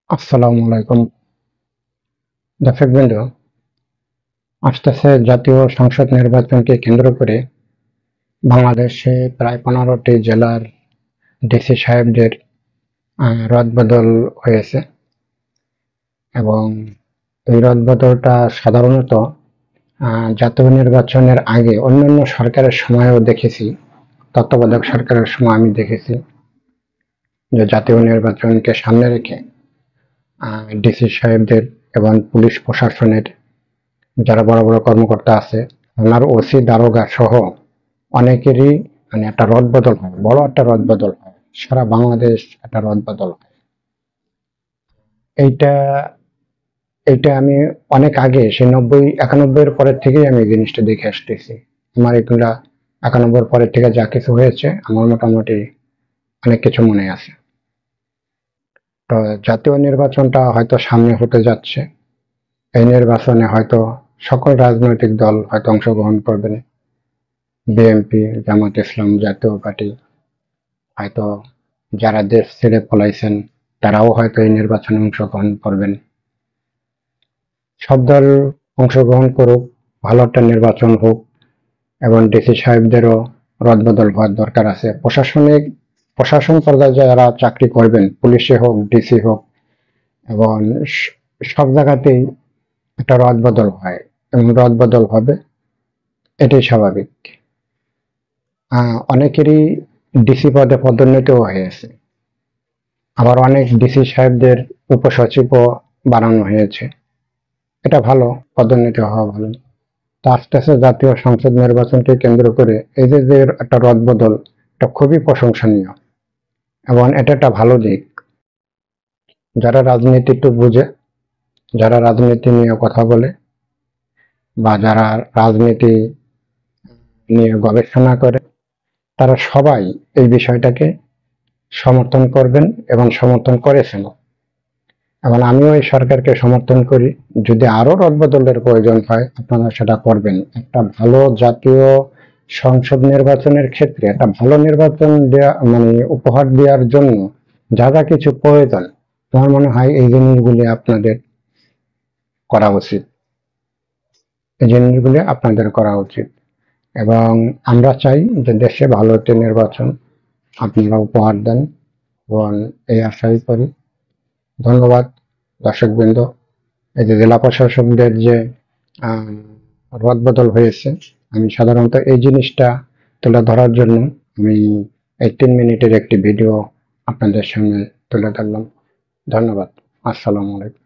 আসসালামু আলাইকুম দর্শকবৃন্দ। আসতেছে জাতীয় সংসদ নির্বাচনকে কেন্দ্র করে বাংলাদেশে প্রায় 15টি জেলার ডিসি সাহেবদের রদবদল হয়েছে এবং এই রদবদলটা সাধারণত জাতীয় নির্বাচনের আগে অন্যান্য সরকারের সময়ও দেখেছি। তত্ত্বাবধায়ক সরকারের সময় আমি দেখেছি যে জাতীয় নির্বাচনকে সামনে রেখে ডিসি সাহেবদের এবং পুলিশ প্রশাসনের যারা বড় বড় কর্মকর্তা আছে, থানার ওসি, দারোগা সহ অনেকেরই একটা রদবদল হয়, বড় একটা রদবদল হয়, সারা বাংলাদেশ একটা রদবদল হয়। এইটা এইটা আমি অনেক আগে, সেই 90-91 পরের থেকেই আমি এই জিনিসটা দেখে আসতেছি। আমার এগুলা 91 পরের থেকে যা কিছু হয়েছে আমার মোটামুটি অনেক কিছু মনে আছে। তো জাতীয় নির্বাচনটা হয়তো সামনে হতে যাচ্ছে। এই নির্বাচনে হয়তো সকল রাজনৈতিক দল হয়তো অংশগ্রহণ করবেন। বিএনপি, জামাত ইসলাম, জাতীয় পার্টি, হয়তো যারা দেশ ছেড়ে পলাইছেন তারাও হয়তো এই নির্বাচনে অংশগ্রহণ করবেন। সব দল অংশগ্রহণ করুক, ভালো একটা নির্বাচন হোক এবং ডিসি সাহেবদেরও রদবদল হওয়ার দরকার আছে। প্রশাসন পর্যায়ে যারা চাকরি করবেন, পুলিশে হোক, ডিসি হোক, এবং সব জায়গাতেই একটা রদবদল হয় এবং রদবদল হবে, এটাই স্বাভাবিক। অনেকেরই ডিসি পদে পদোন্নতিও হয়েছে, আবার অনেক ডিসি সাহেবদের উপসচিবও বানানো হয়েছে। এটা ভালো, পদোন্নতি হওয়া ভালো। তো আস্তে আস্তে জাতীয় সংসদ নির্বাচনকে কেন্দ্র করে এই যে একটা রদবদল, এটা খুবই প্রশংসনীয় এবং এটা একটা ভালো দিক। যারা রাজনীতি একটু বুঝে, যারা রাজনীতি নিয়ে কথা বলে বা যারা রাজনীতি নিয়ে গবেষণা করে, তারা সবাই এই বিষয়টাকে সমর্থন করবেন এবং সমর্থন করেছেন। এবং আমিও এই সরকারকে সমর্থন করি। যদি আরো রদবদলের প্রয়োজন হয় আপনারা সেটা করবেন। একটা ভালো জাতীয় সংসদ নির্বাচনের ক্ষেত্রে একটা ভালো নির্বাচন দেওয়া উপহার দেওয়ার জন্য যা যা কিছু প্রয়োজন, আমার মনে হয় এই জিনিসগুলি আপনাদের করা উচিত। এই জিনিসগুলি আপনাদের করা উচিত এবং আমরা চাই যে দেশে ভালো একটি নির্বাচন আপনারা উপহার দেন এবং এই আশাই করি। ধন্যবাদ দর্শকবৃন্দ। এই যে জেলা প্রশাসকদের যে রদবদল হয়েছে, আমি সাধারণত এই জিনিসটা তুলে ধরার জন্য আমি এই 3 মিনিটের একটি ভিডিও আপনাদের সামনে তুলে ধরলাম। ধন্যবাদ। আসসালামু আলাইকুম।